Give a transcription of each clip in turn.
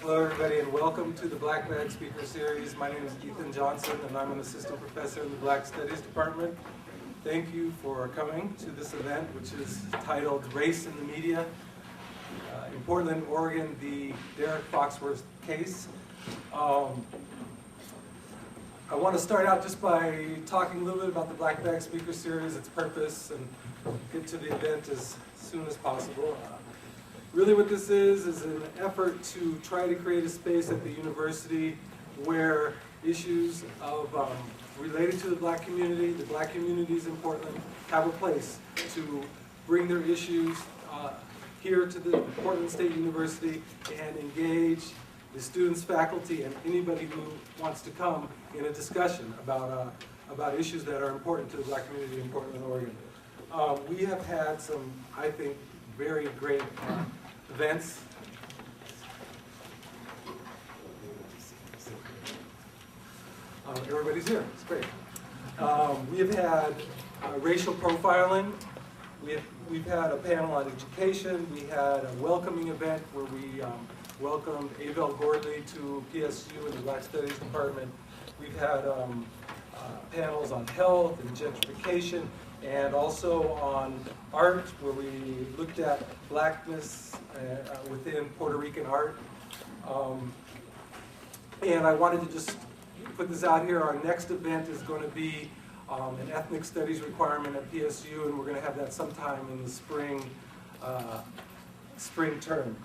Hello everybody and welcome to the Black Bag Speaker Series. My name is Ethan Johnson and I'm an assistant professor in the Black Studies Department. Thank you for coming to this event, which is titled Race in the Media, in Portland, Oregon, the Derek Foxworth case. I want to start out just by talking a little bit about the Black Bag Speaker Series, its purpose, and get to the event as soon as possible. Really what this is an effort to try to create a space at the university where issues of related to the black communities in Portland, have a place to bring their issues here to the Portland State University and engage the students, faculty, and anybody who wants to come in a discussion about issues that are important to the black community in Portland, Oregon. We have had some, I think, very great events. Everybody's here. It's great. We have had racial profiling. We've had a panel on education. We had a welcoming event where we welcomed Abel Gordley to PSU in the Black Studies Department. We've had panels on health and gentrification, and also on art, where we looked at blackness within Puerto Rican art. And I wanted to just put this out here. Our next event is going to be an ethnic studies requirement at PSU, and we're going to have that sometime in the spring term.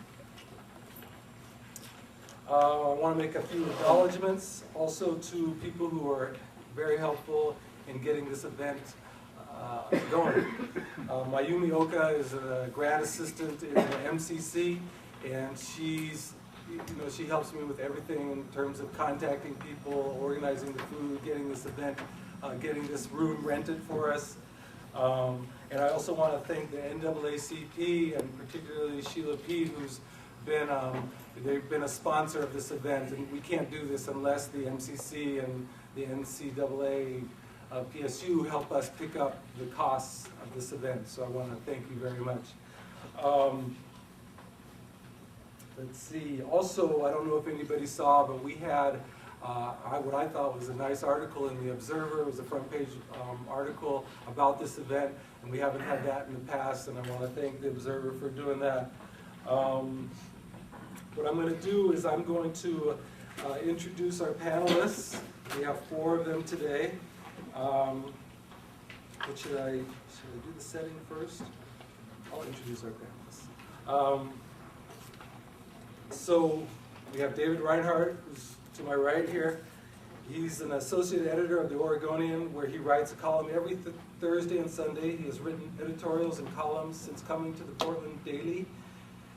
I want to make a few acknowledgments also to people who are very helpful in getting this event going. Mayumi Oka is a grad assistant in the MCC, and she helps me with everything in terms of contacting people, organizing the food, getting this event, getting this room rented for us. And I also want to thank the NAACP and particularly Sheila P, who's been they've been a sponsor of this event, and we can't do this unless the MCC and the NCAA PSU help us pick up the costs of this event. So I want to thank you very much. Let's see. Also, I don't know if anybody saw, but we had what I thought was a nice article in the Observer. It was a front page article about this event, and we haven't had that in the past, and I want to thank the Observer for doing that. What I'm going to do is I'm going to introduce our panelists. We have 4 of them today. Should I do the setting first? I'll introduce our panelists. So we have David Reinhardt, who's to my right here. He's an associate editor of the Oregonian, where he writes a column every Thursday and Sunday. He has written editorials and columns since coming to the Portland Daily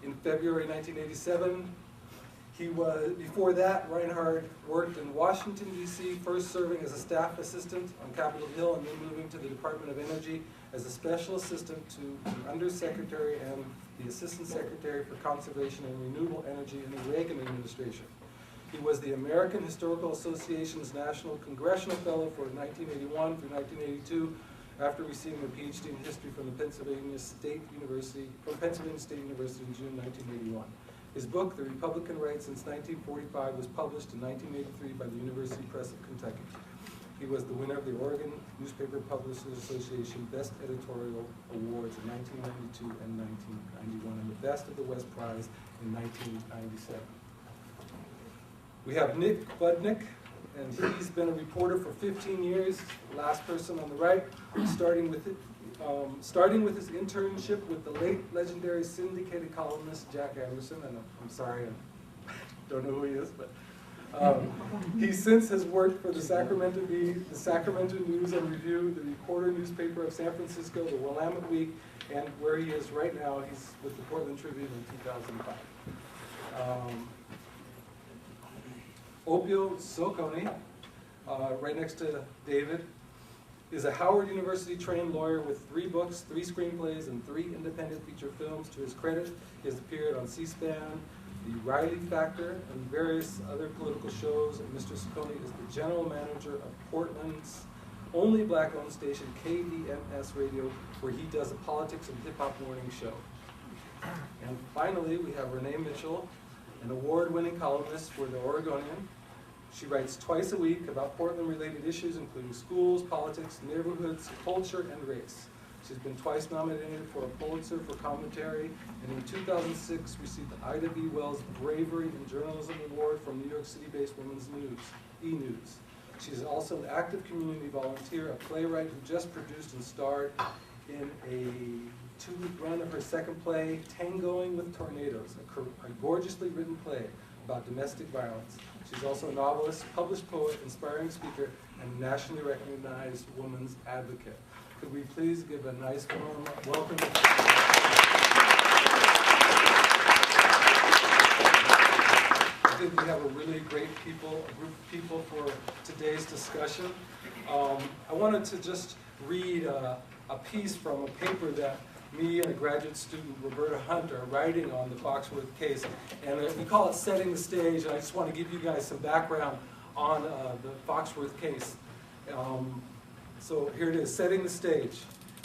in February 1987. Before that, Reinhardt worked in Washington, D.C., first serving as a staff assistant on Capitol Hill and then moving to the Department of Energy as a special assistant to the Undersecretary and the Assistant Secretary for Conservation and Renewable Energy in the Reagan administration. He was the American Historical Association's National Congressional Fellow for 1981 through 1982, after receiving a PhD in history from Pennsylvania State University in June 1981. His book, The Republican Right Since 1945, was published in 1983 by the University Press of Kentucky. He was the winner of the Oregon Newspaper Publishers Association Best Editorial Awards in 1992 and 1991, and the Best of the West Prize in 1997. We have Nick Budnick, and he's been a reporter for 15 years, last person on the right, starting with his internship with the late legendary syndicated columnist Jack Anderson, and I'm sorry, I don't know who he is, but he since has worked for the Sacramento News and Review, the Reporter newspaper of San Francisco, the Willamette Week, and where he is right now, he's with the Portland Tribune in 2005. Opio Soconi, right next to David, is a Howard University trained lawyer with 3 books, 3 screenplays, and 3 independent feature films. To his credit, he has appeared on C-SPAN, The Riley Factor, and various other political shows. And Mr. Soconi is the general manager of Portland's only black-owned station, KDMS Radio, where he does a politics and hip-hop morning show. And finally, we have Renee Mitchell, an award-winning columnist for The Oregonian. She writes twice a week about Portland-related issues, including schools, politics, neighborhoods, culture, and race. She's been twice nominated for a Pulitzer for commentary, and in 2006 received the Ida B. Wells Bravery in Journalism Award from New York City-based Women's News, E! News. She's also an active community volunteer, a playwright who just produced and starred in a 2-week run of her second play, Tangoing with Tornadoes, a gorgeously written play about domestic violence. She's also a novelist, published poet, inspiring speaker, and nationally recognized women's advocate. Could we please give a nice warm welcome? I think we have a really great a group of people for today's discussion. I wanted to just read a piece from a paper that me and a graduate student, Roberta Hunt, are writing on the Foxworth case. And we call it Setting the Stage, and I just want to give you guys some background on the Foxworth case. So here it is, Setting the Stage.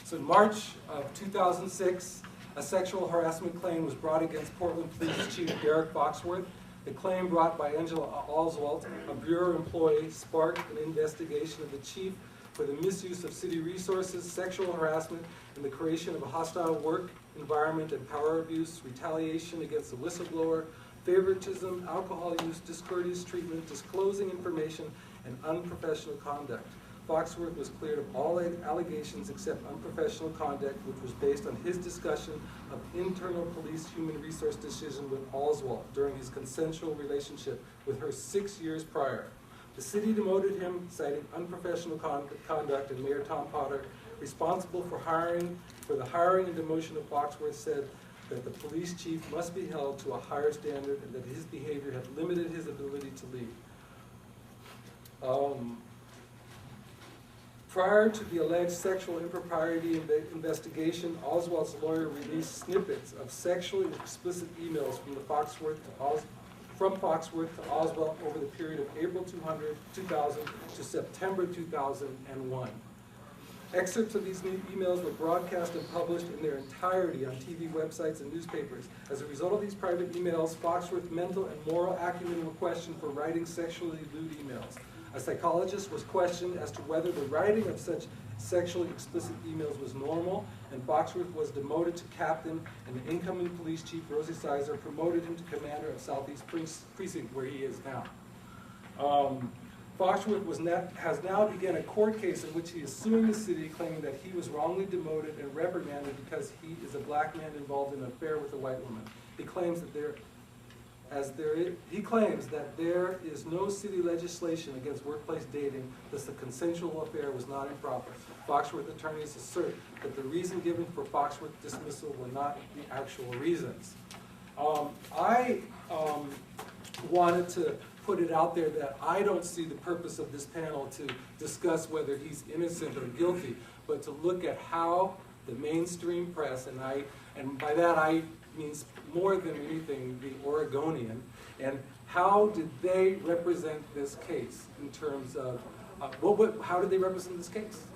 So in March of 2006, a sexual harassment claim was brought against Portland Police Chief Derek Foxworth. The claim brought by Angela Oswalt, a Bureau employee, sparked an investigation of the chief for the misuse of city resources, sexual harassment, and the creation of a hostile work environment and power abuse, retaliation against the whistleblower, favoritism, alcohol use, discourteous treatment, disclosing information, and unprofessional conduct. Foxworth was cleared of all allegations except unprofessional conduct, which was based on his discussion of internal police human resource decision with Oswald during his consensual relationship with her 6 years prior. The city demoted him, citing unprofessional conduct, and Mayor Tom Potter, responsible for the hiring and demotion of Foxworth, said that the police chief must be held to a higher standard and that his behavior had limited his ability to lead. Prior to the alleged sexual impropriety investigation, Oswald's lawyer released snippets of sexually explicit emails from Foxworth to Oswald over the period of April 2000 to September 2001. Excerpts of these emails were broadcast and published in their entirety on TV websites and newspapers. As a result of these private emails, Foxworth's mental and moral acumen were questioned for writing sexually lewd emails. A psychologist was questioned as to whether the writing of such sexually explicit emails was normal, and Foxworth was demoted to captain, and the incoming police chief, Rosie Sizer, promoted him to commander of Southeast Precinct, where he is now. Foxworth has now begun a court case in which he is suing the city, claiming that he was wrongly demoted and reprimanded because he is a black man involved in an affair with a white woman. He claims that there is no city legislation against workplace dating, thus the consensual affair was not improper. Foxworth attorneys assert that the reason given for Foxworth dismissal were not the actual reasons. I wanted to put it out there that I don't see the purpose of this panel to discuss whether he's innocent or guilty, but to look at how the mainstream press, and by that I means more than anything the Oregonian, and how did they represent this case in terms of, how did they represent this case?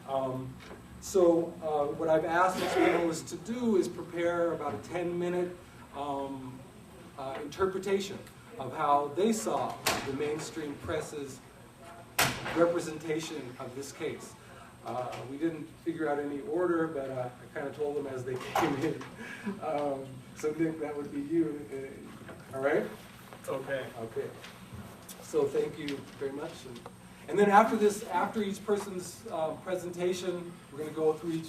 What I've asked this panelists to do is prepare about a 10-minute interpretation of how they saw the mainstream press's representation of this case. We didn't figure out any order, but I kind of told them as they came in. So Nick, that would be you. All right? Okay. Okay. So thank you very much. And then after each person's presentation, we're going to go through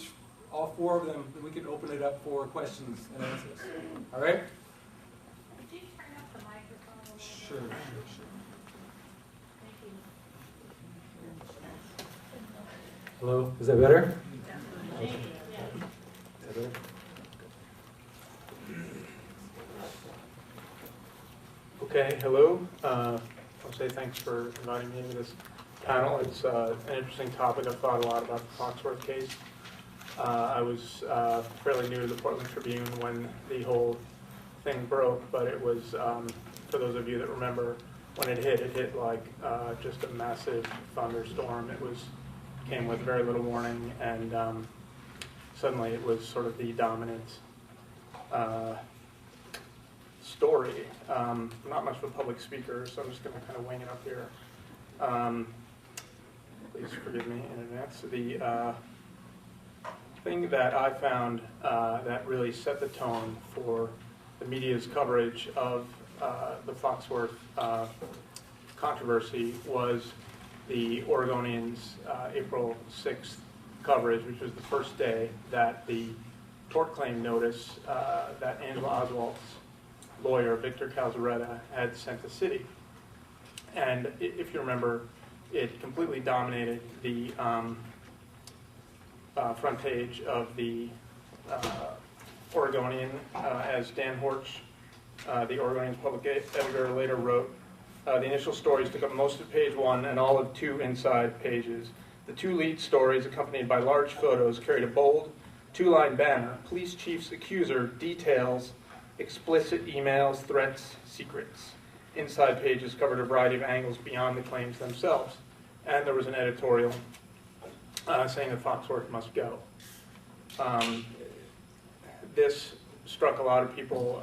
all four of them, and we can open it up for questions and answers. All right? Could you turn up the microphone a little bit? Sure. Thank you. Hello, is that better? Thank you. Is that better? Okay, hello. I'll say thanks for inviting me to this panel. It's an interesting topic. I've thought a lot about the Foxworth case. I was fairly new to the Portland Tribune when the whole thing broke, but it was, for those of you that remember, when it hit like just a massive thunderstorm. Came with very little warning, and story. I'm not much of a public speaker, so I'm just going to kind of wing it up here. Please forgive me in advance. The thing that I found that really set the tone for the media's coverage of the Foxworth controversy was the Oregonian's April 6th coverage, which was the first day that the tort claim notice that Angela Oswald's lawyer, Victor Calzaretta, had sent the city. And if you remember, it completely dominated the front page of the Oregonian, as Dan Horch, the Oregonian's public editor, later wrote. The initial stories took up most of page 1 and all of 2 inside pages. The 2 lead stories, accompanied by large photos, carried a bold 2-line banner. Police chief's accuser details explicit emails, threats, secrets. Inside pages covered a variety of angles beyond the claims themselves. And there was an editorial saying that Foxworth must go. This struck a lot of people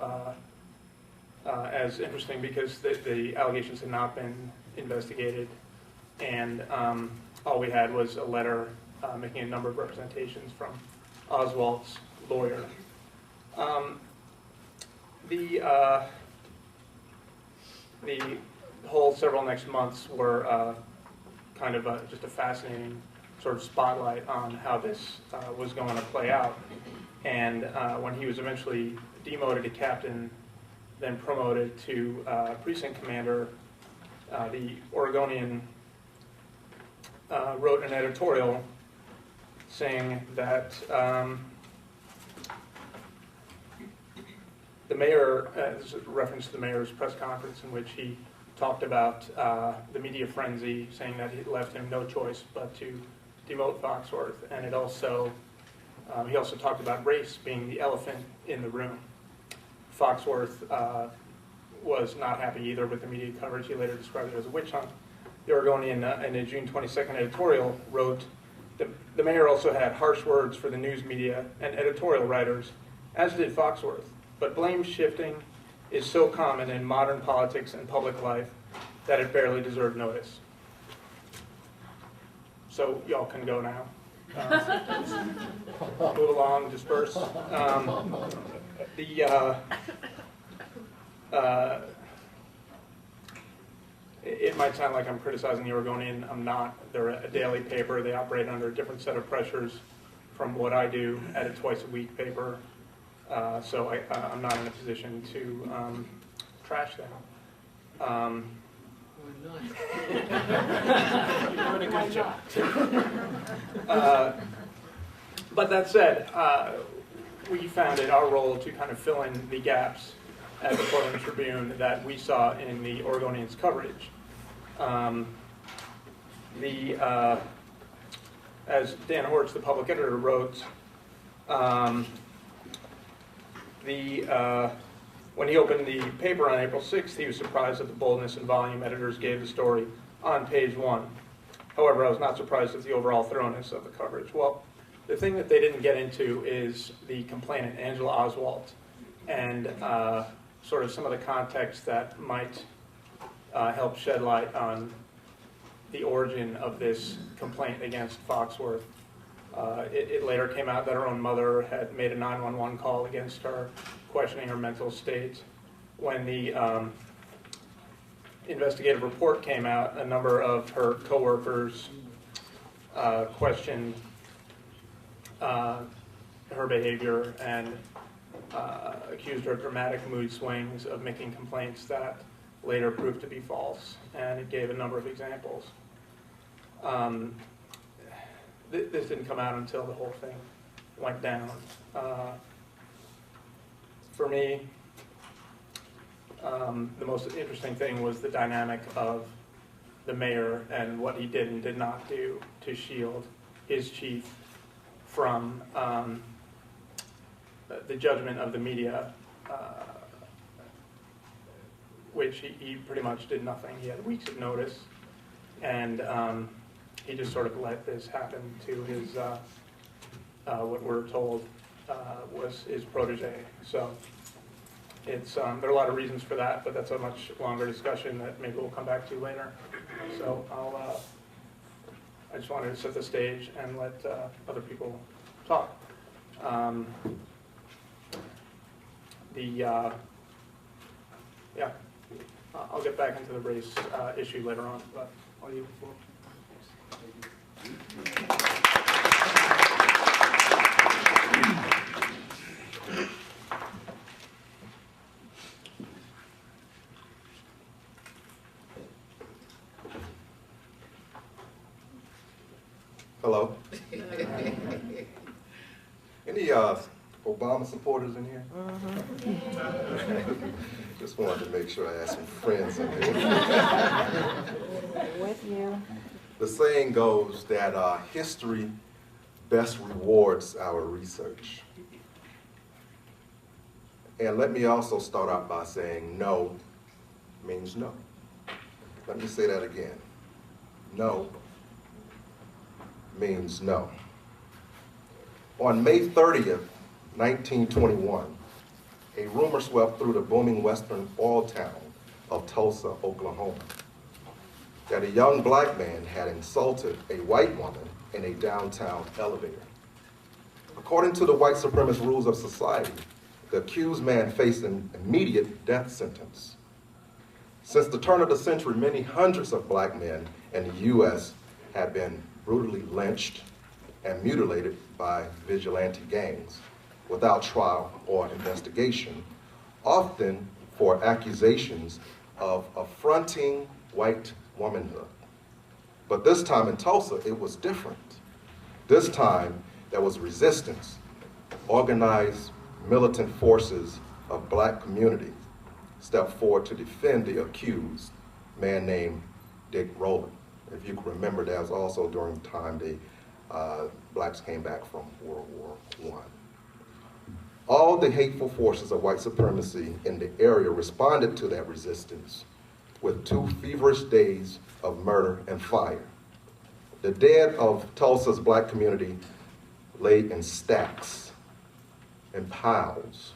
as interesting because the allegations had not been investigated, and all we had was a letter making a number of representations from Oswald's lawyer. The whole several next months were kind of just a fascinating sort of spotlight on how this was going to play out. And when he was eventually demoted to captain, then promoted to precinct commander, the Oregonian wrote an editorial saying that the mayor, this is a reference to the mayor's press conference in which he talked about the media frenzy, saying that it left him no choice but to demote Foxworth, and it also he also talked about race being the elephant in the room. Foxworth was not happy either with the media coverage. He later described it as a witch hunt. The Oregonian, in a June 22nd editorial, wrote, the mayor also had harsh words for the news media and editorial writers, as did Foxworth. But blame shifting is so common in modern politics and public life that it barely deserved notice. So y'all can go now. Move along, disperse. It might sound like I'm criticizing the Oregonian. I'm not. They're a daily paper. They operate under a different set of pressures from what I do at a twice-a-week paper. So I'm not in a position to trash them. You're doing a good job. But that said, we found it our role to kind of fill in the gaps at the Portland Tribune that we saw in the Oregonian's coverage. As Dan Horch, the public editor, wrote, when he opened the paper on April 6th, he was surprised at the boldness and volume editors gave the story on page 1. However, I was not surprised at the overall thoroughness of the coverage. Well, the thing that they didn't get into is the complainant, Angela Oswald, and sort of some of the context that might help shed light on the origin of this complaint against Foxworth. It later came out that her own mother had made a 911 call against her, questioning her mental state. When the investigative report came out, a number of her coworkers questioned her behavior and accused her of dramatic mood swings, of making complaints that later proved to be false, and it gave a number of examples. This didn't come out until the whole thing went down. For me, the most interesting thing was the dynamic of the mayor and what he did and did not do to shield his chief from the judgment of the media, which he pretty much did nothing. He had weeks of notice, and he just sort of let this happen to his, what we're told was his protege. So It's, there are a lot of reasons for that, but that's a much longer discussion that maybe we'll come back to later. So I just wanted to set the stage and let other people talk. Yeah, I'll get back into the race issue later on, but I'll yield the floor. Hello. Any Obama supporters in here? Just wanted to make sure I had some friends in here. With you. The saying goes that history best rewards our research. And let me also start out by saying no means no. Let me say that again. No means no. On May 30th, 1921, a rumor swept through the booming western oil town of Tulsa, Oklahoma, that a young black man had insulted a white woman in a downtown elevator. According to the white supremacist rules of society, the accused man faced an immediate death sentence. Since the turn of the century, many hundreds of black men in the U.S. have been brutally lynched and mutilated by vigilante gangs without trial or investigation, often for accusations of affronting white womanhood. But this time in Tulsa, it was different. This time, there was resistance. Organized militant forces of black communities stepped forward to defend the accused, a man named Dick Rowland. If you can remember, that was also during the time blacks came back from World War I. All the hateful forces of white supremacy in the area responded to that resistance with 2 feverish days of murder and fire. The dead of Tulsa's black community lay in stacks and piles,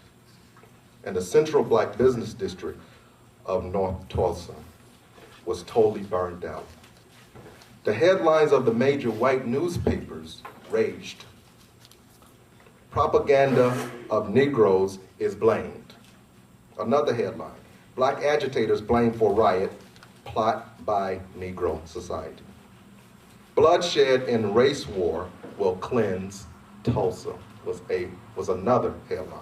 and the central black business district of North Tulsa was totally burned out. The headlines of the major white newspapers raged. Propaganda of Negroes is blamed. Another headline, black agitators blamed for riot, plot by Negro society. Bloodshed in race war will cleanse Tulsa was another headline.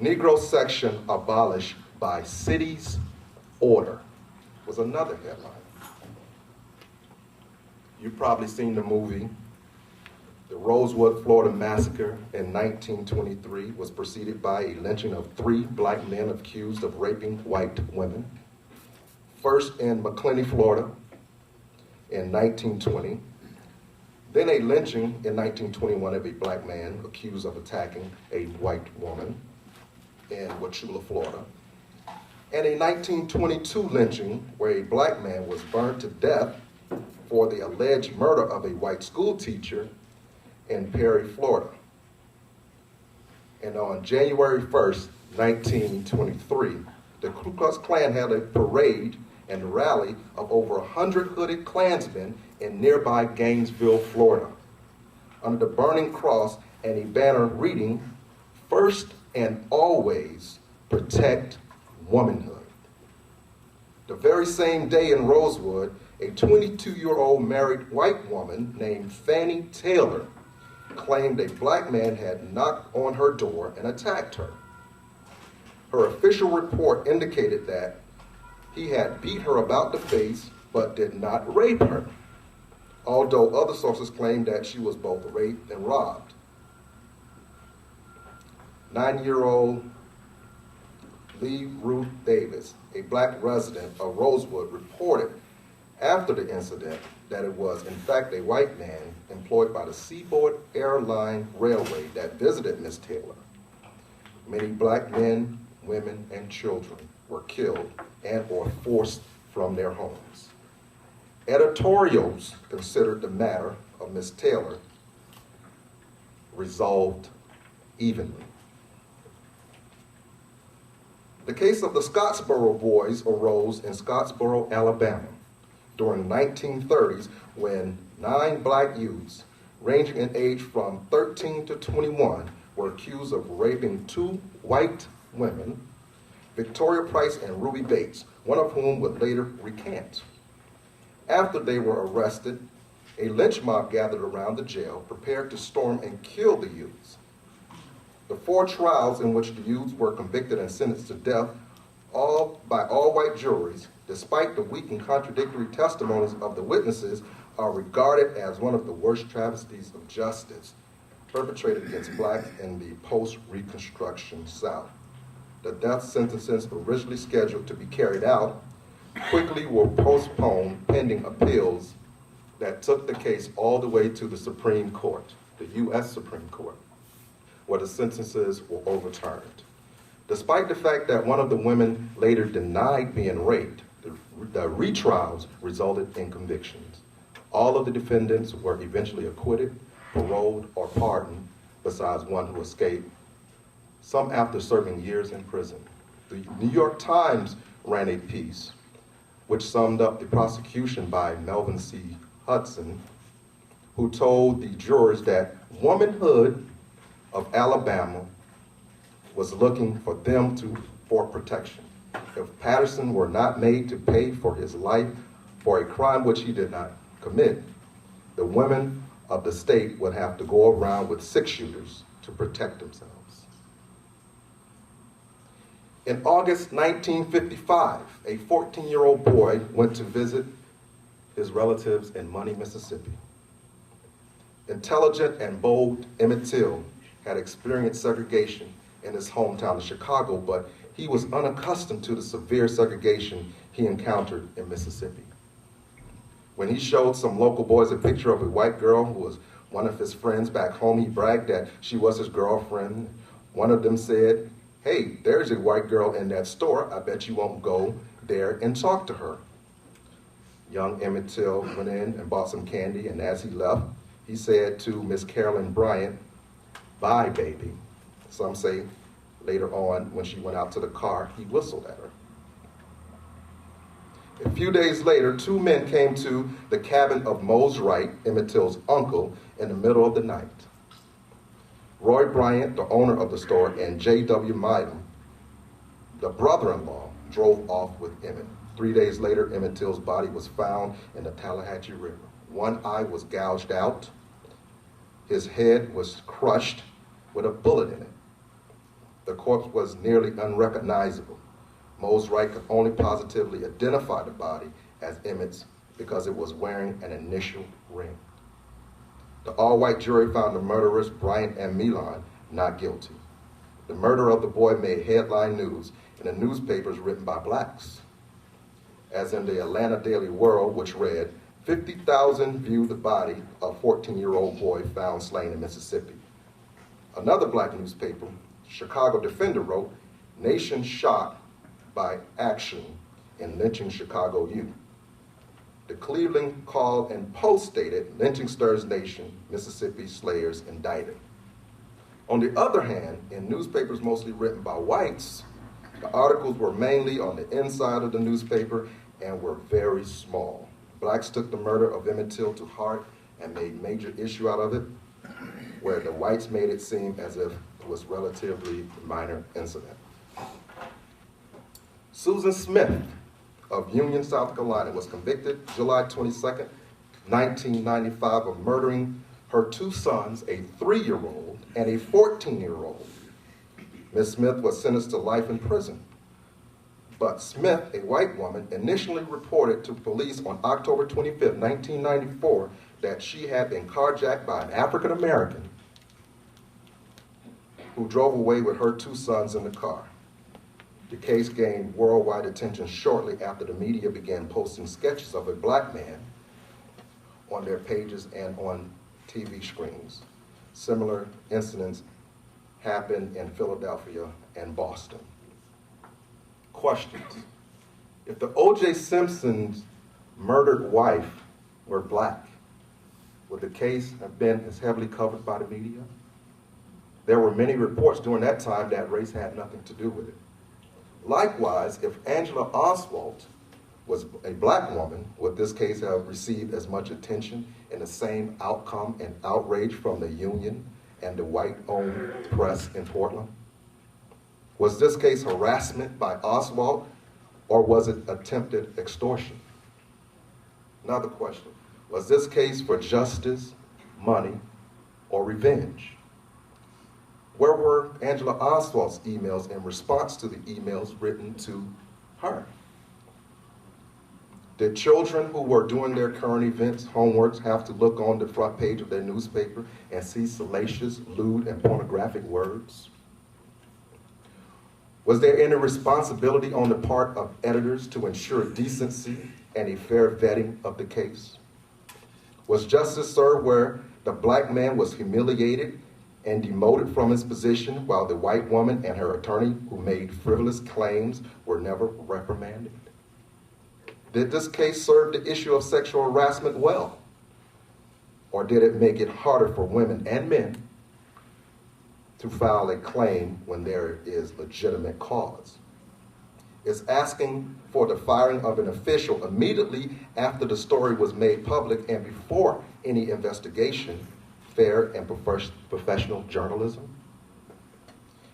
Negro section abolished by city's order was another headline. You've probably seen the movie. The Rosewood, Florida massacre in 1923 was preceded by a lynching of 3 black men accused of raping white women. First in McClenny, Florida in 1920. Then a lynching in 1921 of a black man accused of attacking a white woman in Wauchula, Florida. And a 1922 lynching where a black man was burned to death for the alleged murder of a white school teacher in Perry, Florida. And on January 1st, 1923, the Ku Klux Klan had a parade and rally of over 100 hooded Klansmen in nearby Gainesville, Florida, under the burning cross and a banner reading, "First and always protect womanhood." The very same day in Rosewood, a 22-year-old married white woman named Fannie Taylor claimed a black man had knocked on her door and attacked her. Her official report indicated that he had beat her about the face but did not rape her, although other sources claimed that she was both raped and robbed. 9-year-old Lee Ruth Davis, a black resident of Rosewood, reported after the incident that it was in fact a white man employed by the Seaboard Airline Railway that visited Miss Taylor. Many black men, women, and children were killed and or forced from their homes. Editorials considered the matter of Miss Taylor resolved evenly. The case of the Scottsboro boys arose in Scottsboro, Alabama, during the 1930s when 9 black youths, ranging in age from 13 to 21, were accused of raping 2 white women, Victoria Price and Ruby Bates, one of whom would later recant. After they were arrested, a lynch mob gathered around the jail, prepared to storm and kill the youths. The 4 trials in which the youths were convicted and sentenced to death, all by all-white juries, despite the weak and contradictory testimonies of the witnesses, are regarded as one of the worst travesties of justice perpetrated against blacks in the post-Reconstruction South. The death sentences originally scheduled to be carried out quickly were postponed pending appeals that took the case all the way to the Supreme Court, the U.S. Supreme Court, where the sentences were overturned. Despite the fact that one of the women later denied being raped, the retrials resulted in convictions. All of the defendants were eventually acquitted, paroled, or pardoned, besides one who escaped, some after serving years in prison. The New York Times ran a piece which summed up the prosecution by Melvin C. Hudson, who told the jurors that womanhood of Alabama was looking for them for protection. If Patterson were not made to pay for his life for a crime which he did not commit, the women of the state would have to go around with 6-shooters to protect themselves. In August 1955, a 14-year-old boy went to visit his relatives in Money, Mississippi. Intelligent and bold Emmett Till had experienced segregation in his hometown of Chicago, but he was unaccustomed to the severe segregation he encountered in Mississippi. When he showed some local boys a picture of a white girl who was one of his friends back home, he bragged that she was his girlfriend. One of them said, "Hey, there's a white girl in that store. I bet you won't go there and talk to her." Young Emmett Till went in and bought some candy, and as he left, he said to Miss Carolyn Bryant, "Bye, baby." Some say later on, when she went out to the car, he whistled at her. A few days later, 2 men came to the cabin of Mose Wright, Emmett Till's uncle, in the middle of the night. Roy Bryant, the owner of the store, and J.W. Mydom, the brother-in-law, drove off with Emmett. 3 days later, Emmett Till's body was found in the Tallahatchie River. One eye was gouged out. His head was crushed with a bullet in it. The corpse was nearly unrecognizable. Mose Wright could only positively identify the body as Emmett's because it was wearing an initial ring. The all-white jury found the murderers, Bryant and Milan, not guilty. The murder of the boy made headline news in the newspapers written by blacks, as in the Atlanta Daily World, which read, 50,000 viewed the body of 14-year-old boy found slain in Mississippi. Another black newspaper, Chicago Defender, wrote, "Nation shocked by action in lynching Chicago youth." The Cleveland Call and Post stated, "Lynching stirs nation, Mississippi slayers indicted." On the other hand, in newspapers mostly written by whites, the articles were mainly on the inside of the newspaper and were very small. Blacks took the murder of Emmett Till to heart and made major issue out of it, where the whites made it seem as if it was relatively minor incident. Susan Smith of Union, South Carolina, was convicted July 22nd, 1995, of murdering her 2 sons, a 3-year-old and a 14-year-old. Ms. Smith was sentenced to life in prison. But Smith, a white woman, initially reported to police on October 25th, 1994, that she had been carjacked by an African American who drove away with her 2 sons in the car. The case gained worldwide attention shortly after the media began posting sketches of a black man on their pages and on TV screens. Similar incidents happened in Philadelphia and Boston. Questions. If the O.J. Simpson's murdered wife were black, would the case have been as heavily covered by the media? There were many reports during that time that race had nothing to do with it. Likewise, if Angela Oswalt was a black woman, would this case have received as much attention and the same outcome and outrage from the union and the white-owned press in Portland? Was this case harassment by Oswalt, or was it attempted extortion? Another question, was this case for justice, money, or revenge? Where were Angela Oswalt's emails in response to the emails written to her? Did children who were doing their current events homeworks have to look on the front page of their newspaper and see salacious, lewd, and pornographic words? Was there any responsibility on the part of editors to ensure decency and a fair vetting of the case? Was justice served where the black man was humiliated and demoted from his position while the white woman and her attorney who made frivolous claims were never reprimanded? Did this case serve the issue of sexual harassment well? Or did it make it harder for women and men to file a claim when there is legitimate cause? Is asking for the firing of an official immediately after the story was made public and before any investigation fair and professional journalism?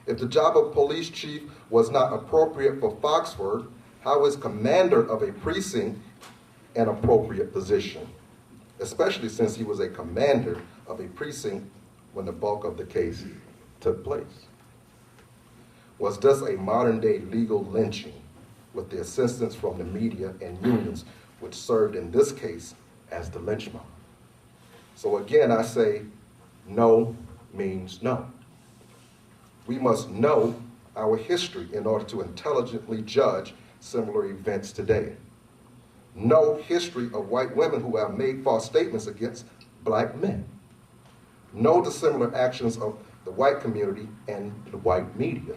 If the job of police chief was not appropriate for Foxworth, how is commander of a precinct an appropriate position, especially since he was a commander of a precinct when the bulk of the case took place? Was this a modern-day legal lynching with the assistance from the media and unions, which served in this case as the lynch mob? So again, I say no means no. We must know our history in order to intelligently judge similar events today. Know history of white women who have made false statements against black men. Know the similar actions of the white community and the white media.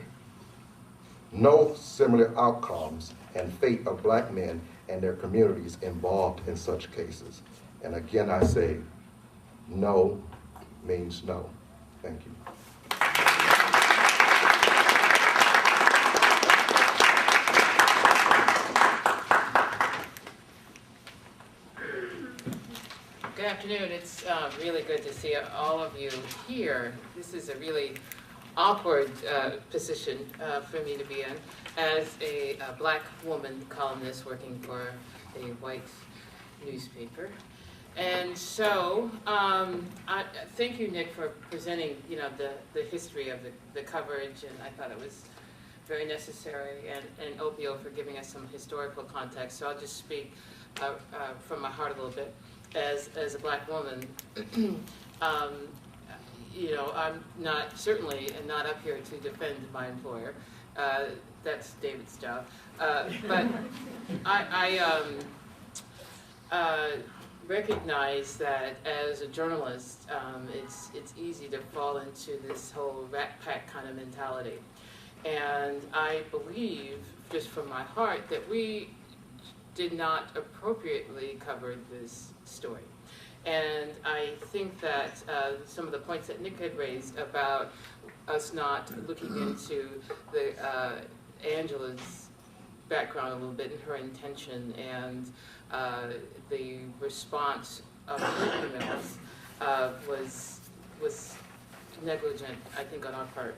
Know similar outcomes and fate of black men and their communities involved in such cases. And again, I say, no means no. Thank you. Good afternoon. It's really good to see all of you here. This is a really awkward position for me to be in as a black woman columnist working for a white newspaper. And so, thank you, Nick, for presenting, the history of the coverage, and I thought it was very necessary, and Opio for giving us some historical context. So I'll just speak from my heart a little bit. As a black woman, I'm certainly not up here to defend my employer. That's David's job. But I recognize that as a journalist, it's easy to fall into this whole rat pack kind of mentality. And I believe, just from my heart, that we did not appropriately cover this story. And I think that some of the points that Nick had raised about us not looking into Angela's background a little bit and her intention and the response of her emails was negligent, I think, on our part.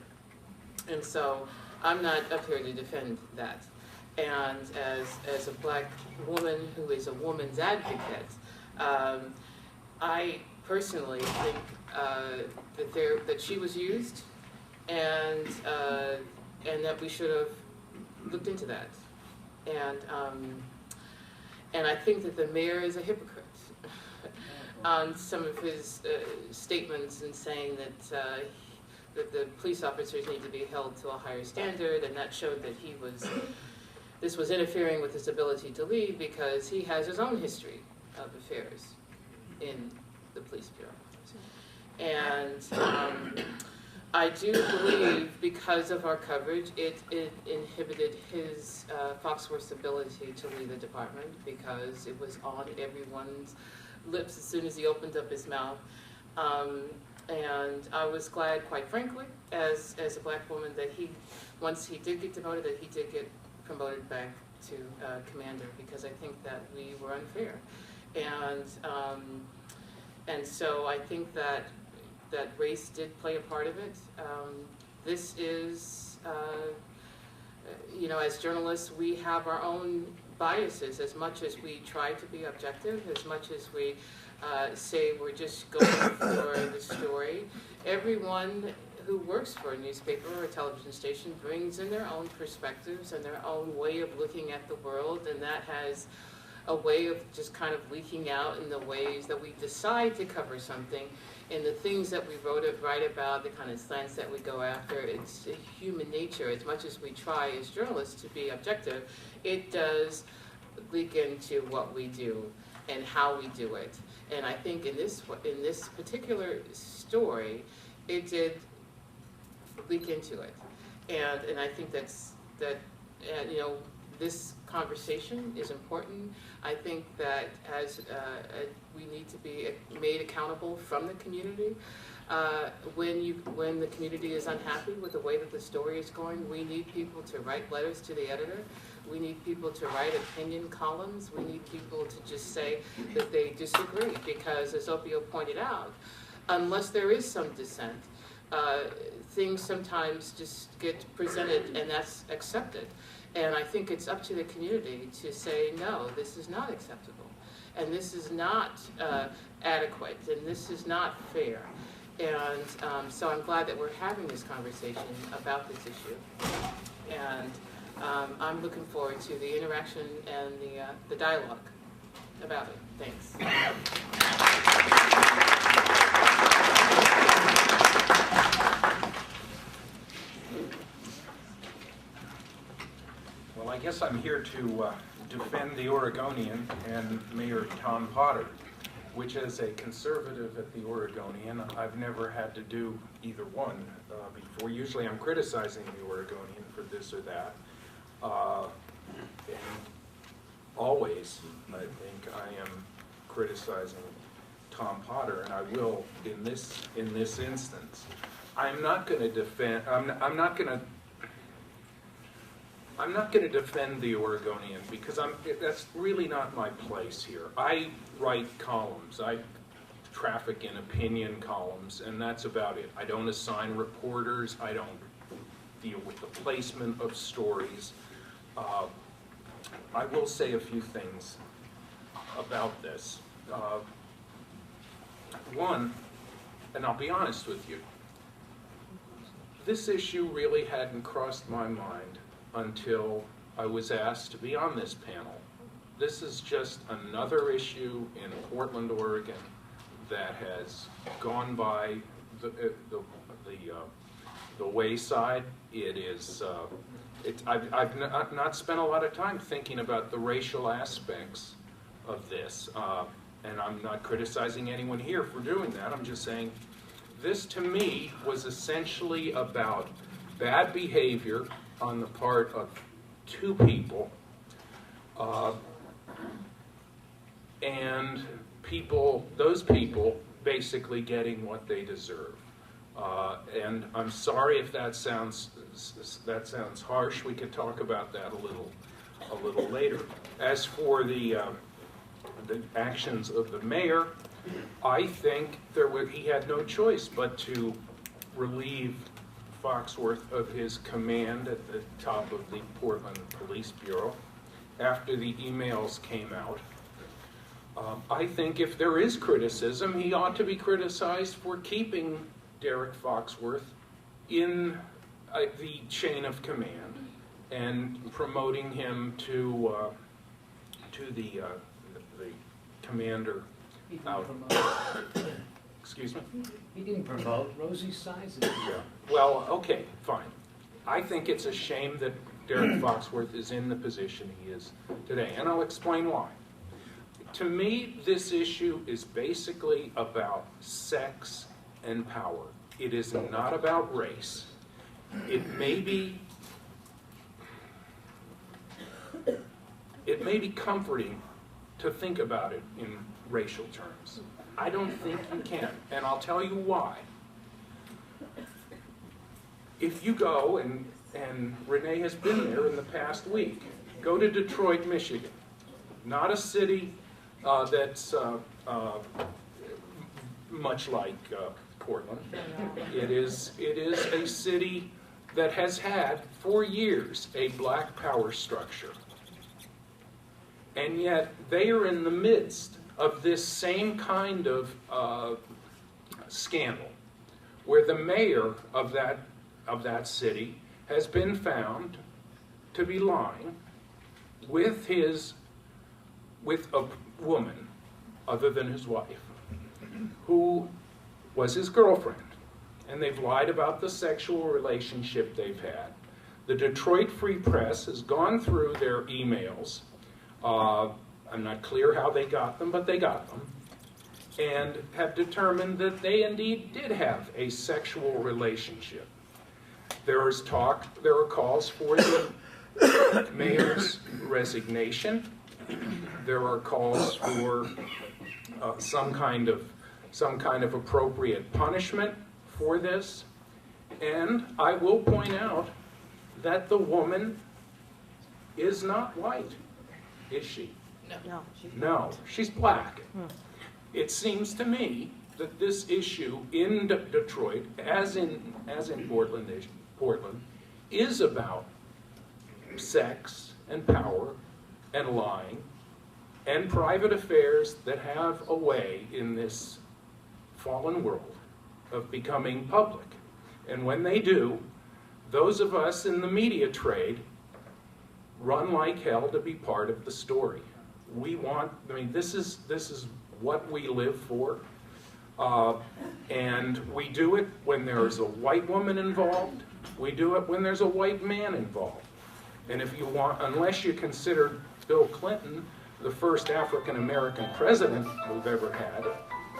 And so I'm not up here to defend that. And as a black woman who is a woman's advocate, I personally think that she was used, and that we should have looked into that. And I think that the mayor is a hypocrite on some of his statements and saying that the police officers need to be held to a higher standard, and that showed that this was interfering with his ability to lead because he has his own history of affairs in the police bureau. And I do believe, because of our coverage, it inhibited his Foxworth's ability to lead the department because it was on everyone's lips as soon as he opened up his mouth. And I was glad, quite frankly, as a black woman, that once he did get demoted, that he did get promoted back to commander, because I think that we were unfair. And so I think that race did play a part of it. This is, you know, as journalists, we have our own biases as much as we try to be objective, as much as we say we're just going for the story. Everyone who works for a newspaper or a television station brings in their own perspectives and their own way of looking at the world, and that has a way of just kind of leaking out in the ways that we decide to cover something, in the things that we write about, the kind of slants that we go after. It's human nature. As much as we try as journalists to be objective, it does leak into what we do and how we do it. And I think in this particular story, it did leak into it. And I think that you know, this conversation is important. I think that as we need to be made accountable from the community. When the community is unhappy with the way that the story is going, we need people to write letters to the editor. We need people to write opinion columns. We need people to just say that they disagree, because as Opio pointed out, unless there is some dissent, things sometimes just get presented and that's accepted. And I think it's up to the community to say, no, this is not acceptable, and this is not adequate, and this is not fair. And so I'm glad that we're having this conversation about this issue. And I'm looking forward to the interaction and the dialogue about it. Thanks. Well, I guess I'm here to defend the Oregonian and Mayor Tom Potter, which as a conservative at the Oregonian, I've never had to do either one before. Usually I'm criticizing the Oregonian for this or that. And always, I think, I am criticizing Tom Potter, and I will in this instance. I'm not going to defend. I'm not going to defend the Oregonian, because that's really not my place here. I write columns. I traffic in opinion columns, and that's about it. I don't assign reporters. I don't deal with the placement of stories. I will say a few things about this. One, and I'll be honest with you, this issue really hadn't crossed my mind until I was asked to be on this panel. This is just another issue in Portland, Oregon that has gone by the wayside. It is, I've not spent a lot of time thinking about the racial aspects of this, and I'm not criticizing anyone here for doing that. I'm just saying this, to me, was essentially about bad behavior on the part of two people, and those people basically getting what they deserve. And I'm sorry if that sounds harsh. We can talk about that a little later. As for the actions of the mayor, I think he had no choice but to relieve Foxworth of his command at the top of the Portland Police Bureau after the emails came out. I think if there is criticism, he ought to be criticized for keeping Derek Foxworth in the chain of command and promoting him to the commander out. Excuse me? He didn't promote. Rosie signs it. Yeah. Well, okay, fine. I think it's a shame that Derek Foxworth is in the position he is today, and I'll explain why. To me, this issue is basically about sex and power. It is not about race. It may be comforting to think about it in racial terms. I don't think you can, and I'll tell you why. If you go, and and Renee has been there in the past week. Go to Detroit, Michigan. Not a city that's much like Portland. It is a city that has had, for years, a black power structure. And yet, they are in the midst of this same kind of scandal, where the mayor of that city has been found to be lying with a woman other than his wife, who was his girlfriend. And they've lied about the sexual relationship they've had. The Detroit Free Press has gone through their emails. I'm not clear how they got them, but they got them, and have determined that they indeed did have a sexual relationship. There are calls for the mayor's resignation. There are calls for some kind of appropriate punishment for this. And I will point out that the woman is not white, is she? No, she's black. It seems to me that this issue in Detroit, as in Portland, is about sex and power and lying and private affairs that have a way in this fallen world of becoming public. And when they do, those of us in the media trade run like hell to be part of the story. This is what we live for. And we do it when there's a white woman involved. We do it when there's a white man involved. And if you want, unless you consider Bill Clinton the first African-American president we've ever had,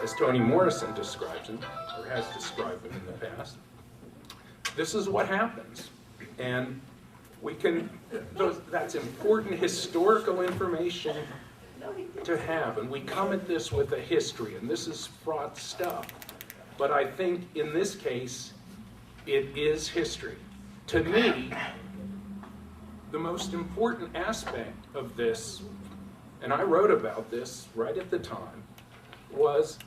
as Toni Morrison describes him, or has described him in the past, this is what happens. And that's important historical information to have, and we come at this with a history, and this is fraught stuff. But I think in this case, it is history. To me, the most important aspect of this, and I wrote about this right at the time, was,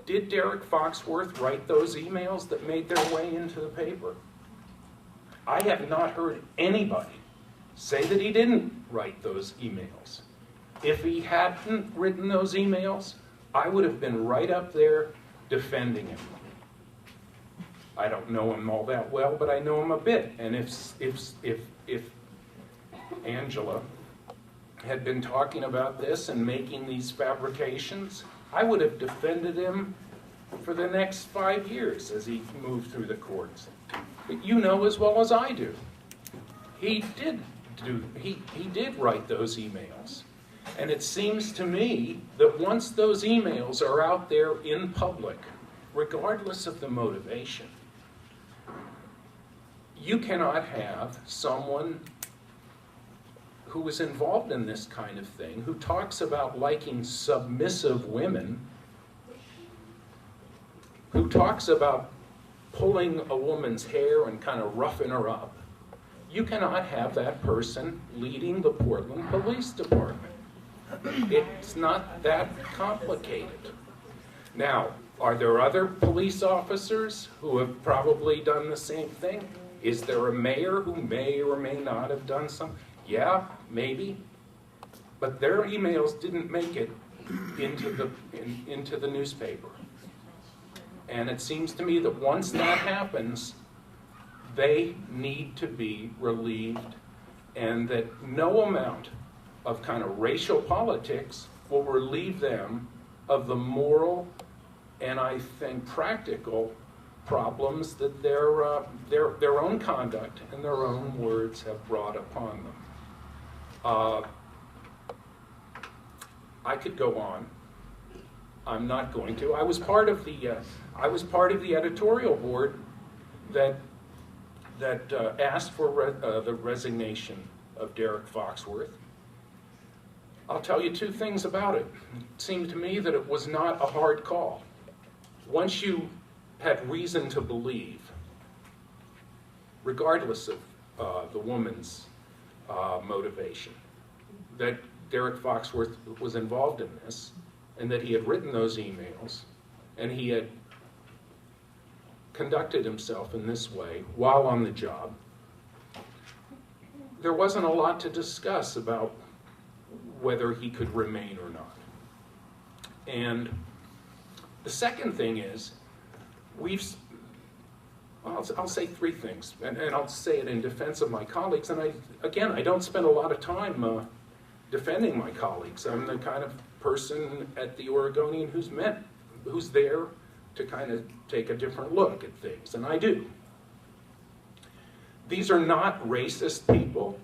did Derek Foxworth write those emails that made their way into the paper? I have not heard anybody say that he didn't write those emails. If he hadn't written those emails, I would have been right up there defending him. I don't know him all that well, but I know him a bit. And if Angela had been talking about this and making these fabrications, I would have defended him for the next 5 years as he moved through the courts. But you know as well as I do, he did write those emails. And it seems to me that once those emails are out there in public, regardless of the motivation, you cannot have someone who is involved in this kind of thing, who talks about liking submissive women, who talks about pulling a woman's hair and kind of roughing her up. You cannot have that person leading the Portland Police Department. It's not that complicated. Now, are there other police officers who have probably done the same thing? Is there a mayor who may or may not have done something? Yeah, maybe. But their emails didn't make it into the newspaper. And it seems to me that once that happens, they need to be relieved, and that no amount of kind of racial politics will relieve them of the moral and, I think, practical problems that their own conduct and their own words have brought upon them. I could go on. I'm not going to. I was part of the editorial board that asked for the resignation of Derek Foxworth. I'll tell you two things about it. It seemed to me that it was not a hard call. Once you had reason to believe regardless of the woman's motivation, that Derek Foxworth was involved in this, and that he had written those emails, and he had conducted himself in this way while on the job. There wasn't a lot to discuss about whether he could remain or not. And the second thing is, I'll say three things, and I'll say it in defense of my colleagues, and I don't spend a lot of time defending my colleagues. I'm the kind of person at the Oregonian who's there to kind of take a different look at things, and I do. These are not racist people.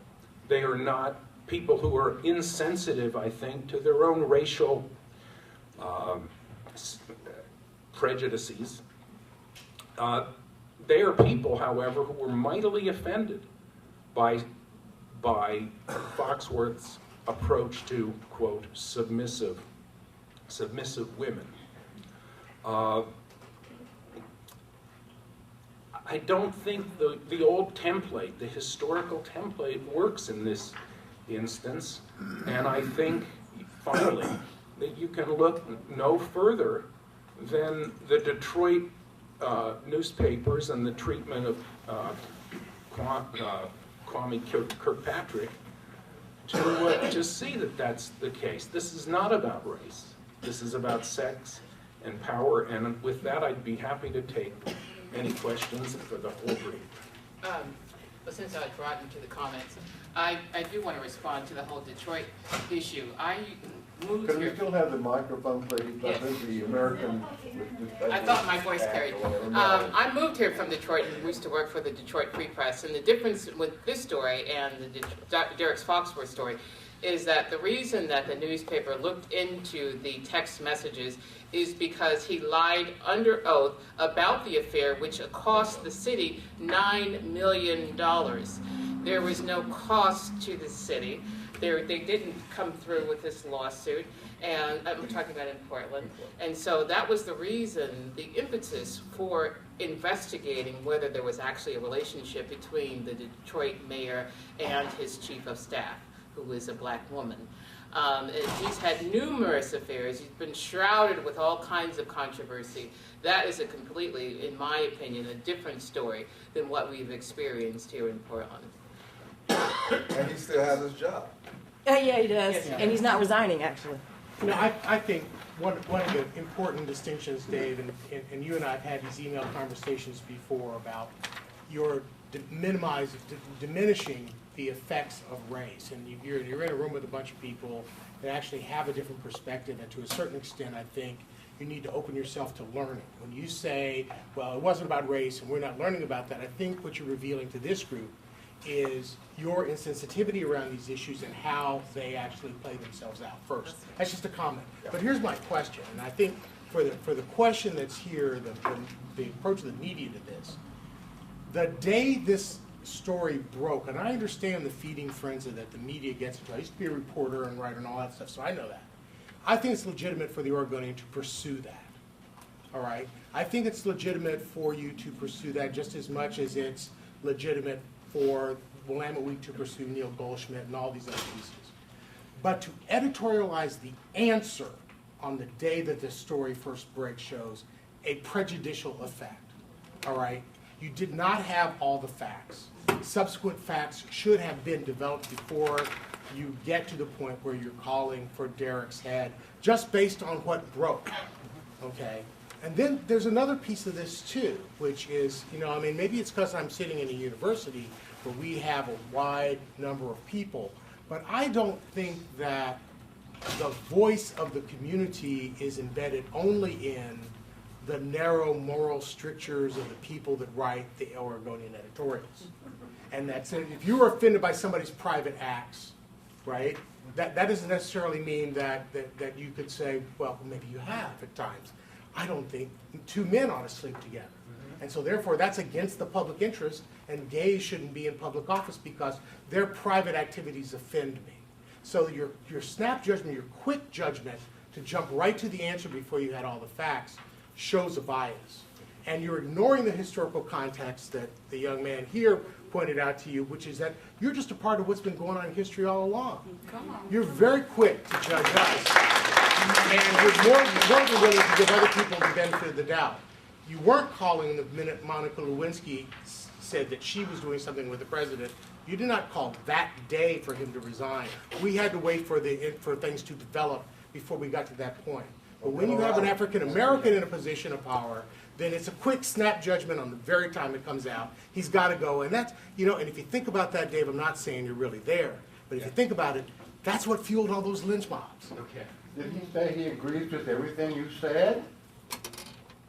They are not people who are insensitive, I think, to their own racial prejudices. They are people, however, who were mightily offended by Foxworth's approach to, quote, submissive women. I don't think the old template, the historical template, works in this instance, and I think, finally, that you can look no further than the Detroit newspapers and the treatment of Kwame Kirkpatrick to see that that's the case. This is not about race. This is about sex and power, and with that, I'd be happy to take any questions for the whole group. But since I was brought into the comments, I do want to respond to the whole Detroit issue. I moved Can we here. still have the microphone, please? Yes. I think the American. I thought my voice carried. I moved here from Detroit and used to work for the Detroit Free Press. And the difference with this story and the Derek Foxworth story is that the reason that the newspaper looked into the text messages is because he lied under oath about the affair, which cost the city $9 million. There was no cost to the city. They didn't come through with this lawsuit, and I'm talking about in Portland. And so that was the reason, the impetus for investigating whether there was actually a relationship between the Detroit mayor and his chief of staff, who is a black woman. And he's had numerous affairs. He's been shrouded with all kinds of controversy. That is a completely, in my opinion, a different story than what we've experienced here in Portland. And he still has his job. Yeah, he does. Yes, he And he's not resigning, actually. You know, I think one of the important distinctions, Dave, and you and I have had these email conversations before about your diminishing the effects of race. And you're in a room with a bunch of people that actually have a different perspective, and to a certain extent, I think you need to open yourself to learning. When you say, well, it wasn't about race and we're not learning about that, I think what you're revealing to this group is your insensitivity around these issues and how they actually play themselves out first. That's just a comment. But here's my question, and I think for the question that's here, the approach of the media to this, the day this story broke, and I understand the feeding frenzy that the media gets into. I used to be a reporter and writer and all that stuff, so I know that. I think it's legitimate for the Oregonian to pursue that. All right? I think it's legitimate for you to pursue that just as much as it's legitimate for Willamette Week to pursue Neil Goldschmidt and all these other pieces. But to editorialize the answer on the day that this story first breaks shows a prejudicial effect. All right? You did not have all the facts. Subsequent facts should have been developed before you get to the point where you're calling for Derek's head, just based on what broke. Okay? And then there's another piece of this too, which is, you know, I mean, maybe it's because I'm sitting in a university where we have a wide number of people, but I don't think that the voice of the community is embedded only in the narrow moral strictures of the people that write the Oregonian editorials. And that's it. If you were offended by somebody's private acts, right, that doesn't necessarily mean that you could say, well, maybe you have at times. I don't think two men ought to sleep together. And so therefore that's against the public interest, and gays shouldn't be in public office because their private activities offend me. So your snap judgment, your quick judgment to jump right to the answer before you had all the facts shows a bias. and you're ignoring the historical context that the young man here pointed out to you, which is that you're just a part of what's been going on in history all along. You're very quick to judge us, and you're more than willing to give other people the benefit of the doubt. You weren't calling the minute Monica Lewinsky said that she was doing something with the president. You did not call that day for him to resign. We had to wait for things to develop before we got to that point. But when you have an African American in a position of power, then it's a quick snap judgment on the very time it comes out. He's got to go, and that's, you know, and if you think about that, Dave, I'm not saying you're really there, but if you think about it, that's what fueled all those lynch mobs. Okay. Did he say he agrees with everything you said?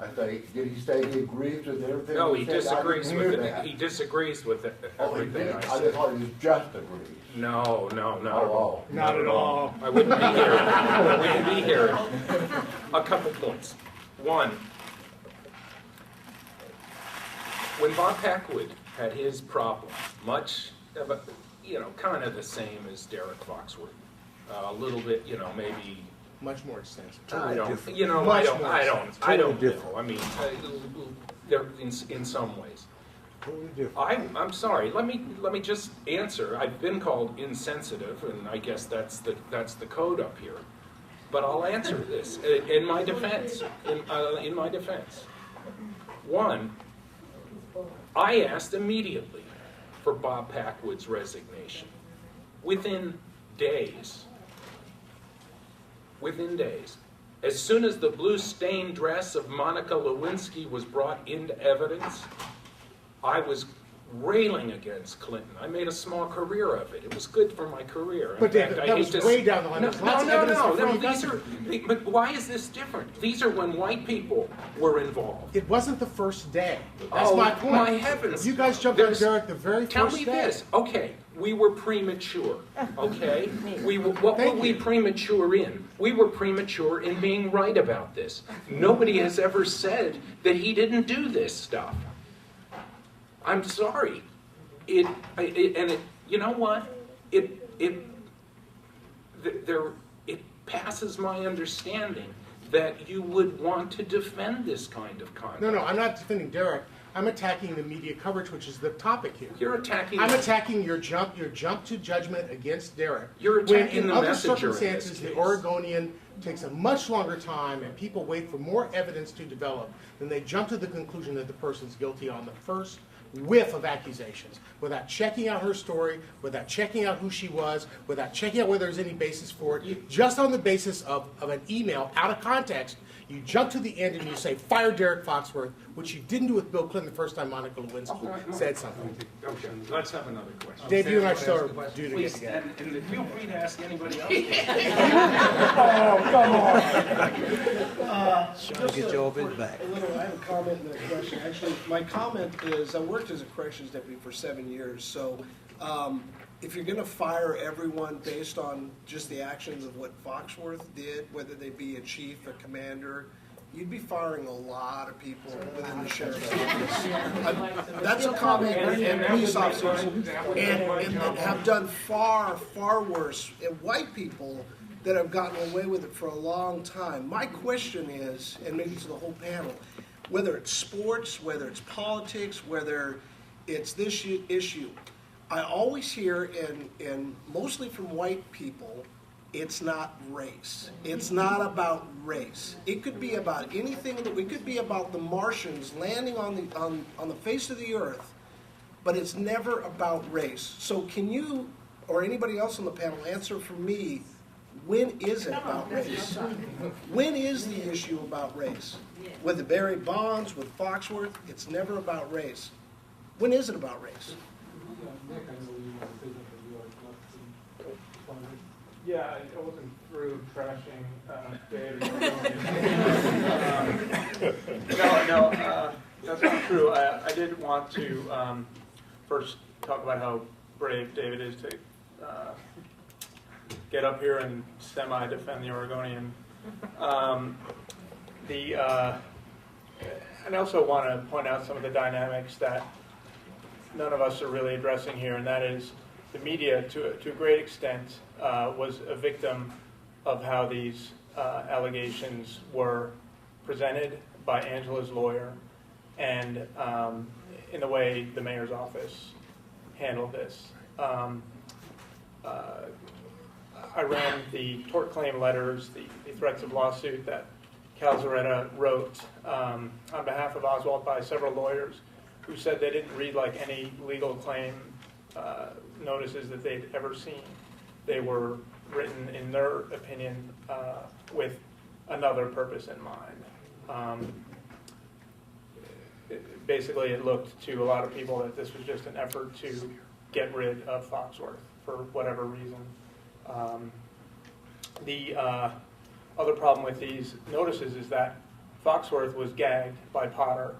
I say, did he say he agrees with everything No, you he said? disagrees I didn't with hear it. that. He disagrees with Oh, he everything did? I I said. just thought he was just agrees. No, not at Oh, all. Not at all. I wouldn't be here. I wouldn't be here. A couple points. One, when Bob Packwood had his problem, much of a, you know, kind of the same as Derek Foxworth, a little bit, you know, maybe. Much more extensive. I don't, you know, Much more I extensive. don't know. I mean, they're in some ways. Totally different. I'm sorry. Let me just answer. I've been called insensitive, and I guess that's the code up here. But I'll answer this in my defense. In my defense, one, I asked immediately for Bob Packwood's resignation. Within days. Within days. As soon as the blue stained dress of Monica Lewinsky was brought into evidence, I was railing against Clinton. I made a small career of it. It was good for my career. But David, that was way down the line. There's lots of evidence before you got there. But why is this different? These are when white people were involved. It wasn't the first day. That's Oh, my point. my heavens. You guys jumped on There's- Derek the very Tell first me day. this. Okay, we were premature. Okay, what were Thank we you. premature in? We were premature in being right about this. Nobody has ever said that he didn't do this stuff. I'm sorry. You know what? It passes my understanding that you would want to defend this kind of conduct. No, I'm not defending Derek. I'm attacking the media coverage, which is the topic here. You're attacking. I'm attacking your jump to judgment against Derek. You're attacking when in the other messenger in circumstances, this the case. Oregonian takes a much longer time and people wait for more evidence to develop, then they jump to the conclusion that the person's guilty on the first whiff of accusations, without checking out her story, without checking out who she was, without checking out whether there's any basis for it, just on the basis of an email out of context. You jump to the end and you say, fire Derek Foxworth, which you didn't do with Bill Clinton the first time Monica Lewinsky said something. Okay, let's have another question. Dave, you and I still are due to get Please, together. and feel free to ask anybody else. Trying to get you off his back. I have a comment and a question. Actually, my comment is I worked as a corrections deputy for 7 years. So if you're going to fire everyone based on just the actions of what Foxworth did, whether they be a chief, a commander, you'd be firing a lot of people within the sheriff's office. That's a comment, and police officers, and have done far, far worse. And white people that have gotten away with it for a long time. My question is, and maybe to the whole panel, whether it's sports, whether it's politics, whether it's this issue, I always hear, and mostly from white people, it's not race. It's not about race. It could be about anything. It could be about the Martians landing on the face of the earth, but it's never about race. So can you, or anybody else on the panel, answer for me, when is it about race? When is the issue about race? With the Barry Bonds, with Foxworth, it's never about race. When is it about race? Nick, I know you want to say something. You are left some. Yeah, I wasn't through trashing Dave. No, that's not true. I did want to first talk about how brave David is to get up here and semi-defend the Oregonian. And I also want to point out some of the dynamics that none of us are really addressing here, and that is the media, to a great extent, was a victim of how these allegations were presented by Angela's lawyer and in the way the mayor's office handled this. I ran the tort claim letters, the threats of lawsuit that Calzaretta wrote on behalf of Oswald by several lawyers who said they didn't read like any legal claim notices that they'd ever seen. They were written, in their opinion, with another purpose in mind. Basically, it looked to a lot of people that this was just an effort to get rid of Foxworth for whatever reason. The other problem with these notices is that Foxworth was gagged by Potter.